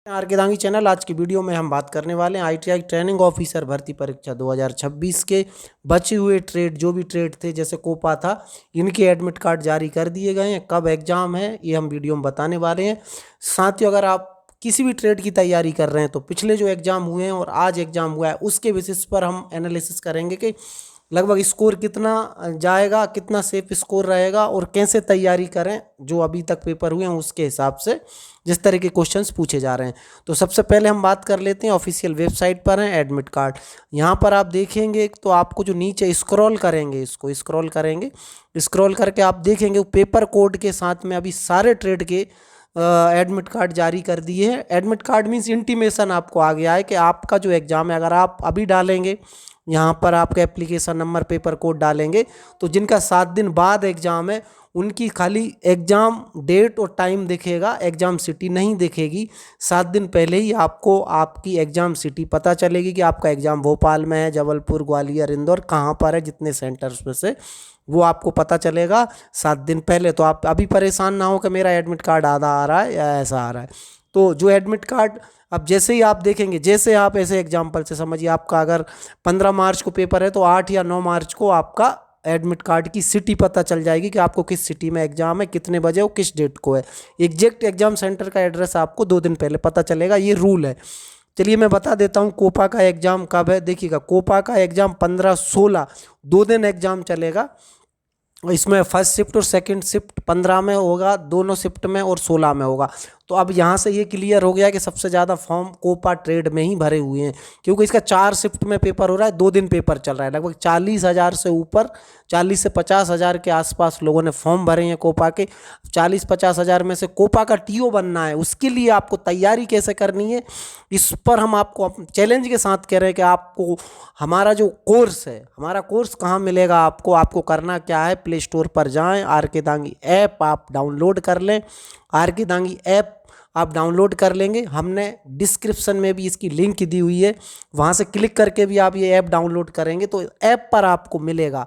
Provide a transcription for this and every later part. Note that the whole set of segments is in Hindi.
आर के दांगी चैनल। आज की वीडियो में हम बात करने वाले हैं आईटीआई ट्रेनिंग ऑफिसर भर्ती परीक्षा 2026 के बचे हुए ट्रेड, जो भी ट्रेड थे जैसे कोपा था, इनके एडमिट कार्ड जारी कर दिए गए हैं। कब एग्जाम है ये हम वीडियो में बताने वाले हैं। साथियों, अगर आप किसी भी ट्रेड की तैयारी कर रहे हैं तो पिछले जो एग्जाम हुए हैं और आज एग्जाम हुआ है उसके बेसिस पर हम एनालिसिस करेंगे कि लगभग स्कोर कितना जाएगा, कितना सेफ स्कोर रहेगा और कैसे तैयारी करें। जो अभी तक पेपर हुए हैं उसके हिसाब से जिस तरह के क्वेश्चंस पूछे जा रहे हैं। तो सबसे पहले हम बात कर लेते हैं, ऑफिशियल वेबसाइट पर है एडमिट कार्ड। यहाँ पर आप देखेंगे तो आपको जो नीचे स्क्रॉल करेंगे, इसको स्क्रॉल करेंगे, स्क्रॉल करके आप देखेंगे पेपर कोड के साथ में अभी सारे ट्रेड के एडमिट कार्ड जारी कर दिए हैं। एडमिट कार्ड मीन्स इंटीमेशन आपको आ गया है कि आपका जो एग्ज़ाम है, अगर आप अभी डालेंगे यहाँ पर आपका एप्लीकेशन नंबर, पेपर कोड डालेंगे, तो जिनका 7 दिन बाद एग्ज़ाम है उनकी खाली एग्ज़ाम डेट और टाइम दिखेगा, एग्ज़ाम सिटी नहीं दिखेगी। 7 दिन पहले ही आपको आपकी एग्ज़ाम सिटी पता चलेगी कि आपका एग्ज़ाम भोपाल में है, जबलपुर, ग्वालियर, इंदौर, कहाँ पर है, जितने सेंटर्स में से वो आपको पता चलेगा 7 दिन पहले। तो आप अभी परेशान ना हो कि मेरा एडमिट कार्ड आधा आ रहा है या ऐसा आ रहा है। तो जो एडमिट कार्ड अब जैसे ही आप देखेंगे, जैसे आप ऐसे एग्जाम्पल से समझिए, आपका अगर 15 मार्च को पेपर है तो 8 या 9 मार्च को आपका एडमिट कार्ड की सिटी पता चल जाएगी कि आपको किस सिटी में एग्जाम है, कितने बजे और किस डेट को है। एग्जैक्ट एग्जाम सेंटर का एड्रेस आपको 2 दिन पहले पता चलेगा, ये रूल है। चलिए मैं बता देता हूँ कोपा का एग्ज़ाम कब है। देखिएगा, कोपा का एग्ज़ाम 15-16 2 दिन एग्ज़ाम चलेगा। इसमें फर्स्ट शिफ्ट और सेकंड शिफ्ट 15 में होगा, दोनों शिफ्ट में, और 16 में होगा। तो अब यहाँ से ये क्लियर हो गया कि सबसे ज़्यादा फॉर्म कोपा ट्रेड में ही भरे हुए हैं, क्योंकि इसका 4 शिफ्ट में पेपर हो रहा है, 2 दिन पेपर चल रहा है। लगभग 40,000 से ऊपर, 40 से 50,000 के आसपास लोगों ने फॉर्म भरे हैं कोपा के। 40-50,000 में से कोपा का टीओ बनना है, उसके लिए आपको तैयारी कैसे करनी है इस पर हम आपको चैलेंज के साथ कह रहे हैं कि आपको हमारा जो कोर्स है, हमारा कोर्स कहाँ मिलेगा आपको करना क्या है, प्ले स्टोर पर जाएं, आर के दांगी ऐप आप डाउनलोड कर लें। आर के दांगी ऐप आप डाउनलोड कर लेंगे, हमने डिस्क्रिप्शन में भी इसकी लिंक दी हुई है, वहाँ से क्लिक करके भी आप ये ऐप डाउनलोड करेंगे तो ऐप पर आपको मिलेगा।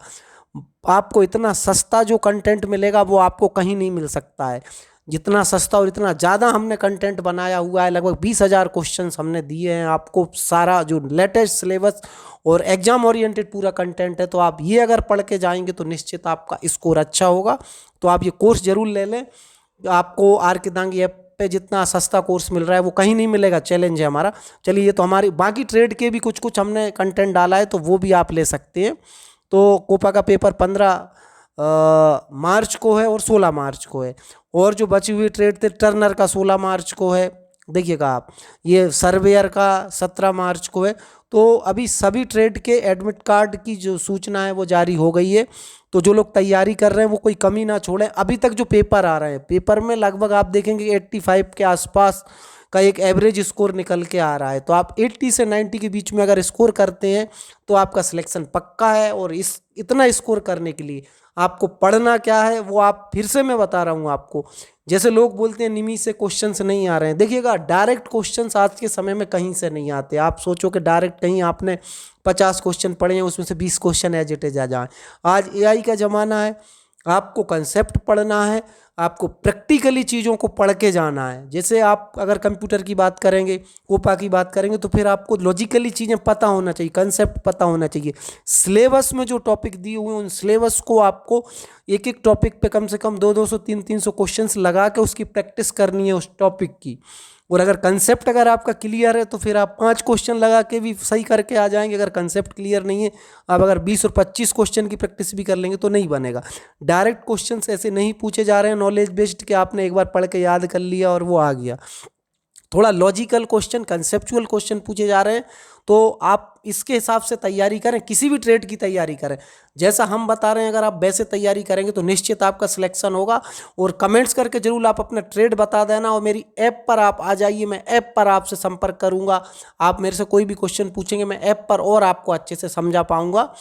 आपको इतना सस्ता जो कंटेंट मिलेगा वो आपको कहीं नहीं मिल सकता है। जितना सस्ता और इतना ज़्यादा हमने कंटेंट बनाया हुआ है, लगभग 20,000 क्वेश्चंस हमने दिए हैं आपको, सारा जो लेटेस्ट सिलेबस और एग्जाम ओरिएंटेड पूरा कंटेंट है। तो आप ये अगर पढ़ के जाएंगे तो निश्चित आपका स्कोर अच्छा होगा। तो आप ये कोर्स जरूर ले लें। आपको आर के दांगी ऐप पे जितना सस्ता कोर्स मिल रहा है वो कहीं नहीं मिलेगा, चैलेंज है हमारा। चलिए, ये तो हमारी बाकी ट्रेड के भी कुछ कुछ हमने कंटेंट डाला है, तो वो भी आप ले सकते हैं। तो कोपा का पेपर 15 मार्च को है और 16 मार्च को है, और जो बची हुई ट्रेड थे टर्नर का 16 मार्च को है। देखिएगा आप, ये सर्वेयर का 17 मार्च को है। तो अभी सभी ट्रेड के एडमिट कार्ड की जो सूचना है वो जारी हो गई है। तो जो लोग तैयारी कर रहे हैं वो कोई कमी ना छोड़ें। अभी तक जो पेपर आ रहे हैं, पेपर में लगभग आप देखेंगे 85 के आसपास का एक एवरेज स्कोर निकल के आ रहा है। तो आप 80 से 90 के बीच में अगर स्कोर करते हैं तो आपका सिलेक्शन पक्का है। और इस इतना स्कोर करने के लिए आपको पढ़ना क्या है वो आप फिर से मैं बता रहा हूँ आपको। जैसे लोग बोलते हैं निमी से क्वेश्चंस नहीं आ रहे हैं, देखिएगा डायरेक्ट क्वेश्चंस आज के समय में कहीं से नहीं आते। आप सोचो कि डायरेक्ट कहीं आपने 50 क्वेश्चन पढ़े हैं, उसमें से 20 क्वेश्चन एज इट इज आ जाए। आज एआई का ज़माना है, आपको कंसेप्ट पढ़ना है, आपको प्रैक्टिकली चीज़ों को पढ़ के जाना है। जैसे आप अगर कंप्यूटर की बात करेंगे, कोपा की बात करेंगे, तो फिर आपको लॉजिकली चीज़ें पता होना चाहिए, कंसेप्ट पता होना चाहिए। सिलेबस में जो टॉपिक दिए हुए हैं उन सिलेबस को आपको एक एक टॉपिक पे कम से कम 200-200 300-300 क्वेश्चंस लगा के उसकी प्रैक्टिस करनी है उस टॉपिक की। और अगर कंसेप्ट अगर आपका क्लियर है तो फिर आप 5 क्वेश्चन लगा के भी सही करके आ जाएंगे। अगर कंसेप्ट क्लियर नहीं है, आप अगर 20 और 25 क्वेश्चन की प्रैक्टिस भी कर लेंगे तो नहीं बनेगा। डायरेक्ट क्वेश्चंस ऐसे नहीं पूछे जा रहे हैं नॉलेज बेस्ड कि आपने एक बार पढ़ के याद कर लिया और वो आ गया। थोड़ा लॉजिकल क्वेश्चन, कंसेप्चुअल क्वेश्चन पूछे जा रहे हैं। तो आप इसके हिसाब से तैयारी करें, किसी भी ट्रेड की तैयारी करें। जैसा हम बता रहे हैं अगर आप वैसे तैयारी करेंगे तो निश्चित आपका सिलेक्शन होगा। और कमेंट्स करके जरूर आप अपना ट्रेड बता देना, और मेरी ऐप पर आप आ जाइए, मैं ऐप पर आपसे संपर्क करूंगा। आप मेरे से कोई भी क्वेश्चन पूछेंगे मैं ऐप पर और आपको अच्छे से समझा पाऊंगा।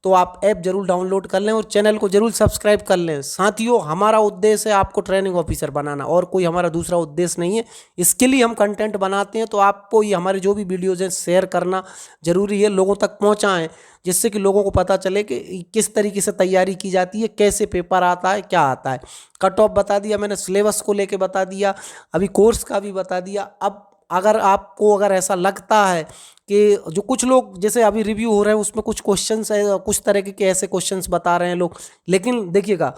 तो आप ऐप जरूर डाउनलोड कर लें और चैनल को जरूर सब्सक्राइब कर लें। साथियों, हमारा उद्देश्य है आपको ट्रेनिंग ऑफिसर बनाना, और कोई हमारा दूसरा उद्देश्य नहीं है। इसके लिए हम कंटेंट बनाते हैं। तो आपको ये हमारे जो भी वीडियोज़ हैं शेयर करना ज़रूरी है, लोगों तक पहुँचाएँ, जिससे कि लोगों को पता चले कि किस तरीके से तैयारी की जाती है, कैसे पेपर आता है, क्या आता है। कट ऑफ बता दिया मैंने, सिलेबस को लेके बता दिया, अभी कोर्स का भी बता दिया। अब अगर आपको अगर ऐसा लगता है कि जो कुछ लोग जैसे अभी रिव्यू हो रहे हैं उसमें कुछ क्वेश्चंस है, कुछ तरह के ऐसे क्वेश्चंस बता रहे हैं लोग, लेकिन देखिएगा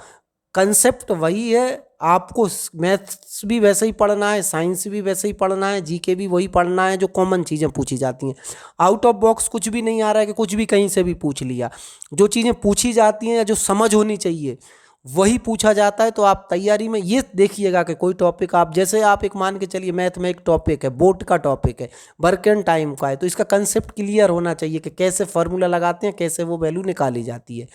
कंसेप्ट वही है। आपको मैथ्स भी वैसे ही पढ़ना है, साइंस भी वैसे ही पढ़ना है, जीके भी वही पढ़ना है जो कॉमन चीज़ें पूछी जाती हैं। आउट ऑफ बॉक्स कुछ भी नहीं आ रहा है कि कुछ भी कहीं से भी पूछ लिया। जो चीज़ें पूछी जाती हैं या जो समझ होनी चाहिए वही पूछा जाता है। तो आप तैयारी में ये देखिएगा कि कोई टॉपिक आप जैसे आप एक मान के चलिए मैथ में एक टॉपिक है, बोर्ड का टॉपिक है, वर्क एंड टाइम का है, तो इसका कंसेप्ट क्लियर होना चाहिए कि कैसे फार्मूला लगाते हैं, कैसे वो वैल्यू निकाली जाती है।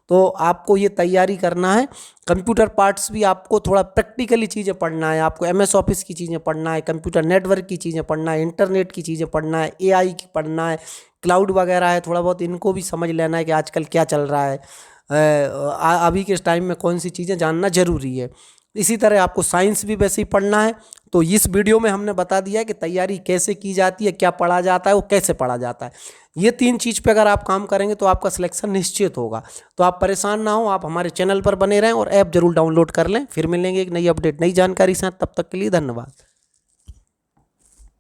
तो आपको ये तैयारी करना है। कंप्यूटर पार्ट्स भी आपको थोड़ा प्रैक्टिकली चीज़ें पढ़ना है, आपको एमएस ऑफिस की चीज़ें पढ़ना है, कंप्यूटर नेटवर्क की चीज़ें पढ़ना है, इंटरनेट की चीज़ें पढ़ना है, एआई की पढ़ना है, क्लाउड वगैरह है, थोड़ा बहुत इनको भी समझ लेना है कि आजकल क्या चल रहा है, अभी के टाइम में कौन सी चीज़ें जानना ज़रूरी है। इसी तरह आपको साइंस भी वैसे ही पढ़ना है। तो इस वीडियो में हमने बता दिया है कि तैयारी कैसे की जाती है, क्या पढ़ा जाता है, वो कैसे पढ़ा जाता है। ये 3 चीज़ पे अगर आप काम करेंगे तो आपका सिलेक्शन निश्चित होगा। तो आप परेशान ना हो, आप हमारे चैनल पर बने रहें और ऐप जरूर डाउनलोड कर लें। फिर मिलेंगे एक नई अपडेट, नई जानकारी के साथ। तब तक के लिए धन्यवाद।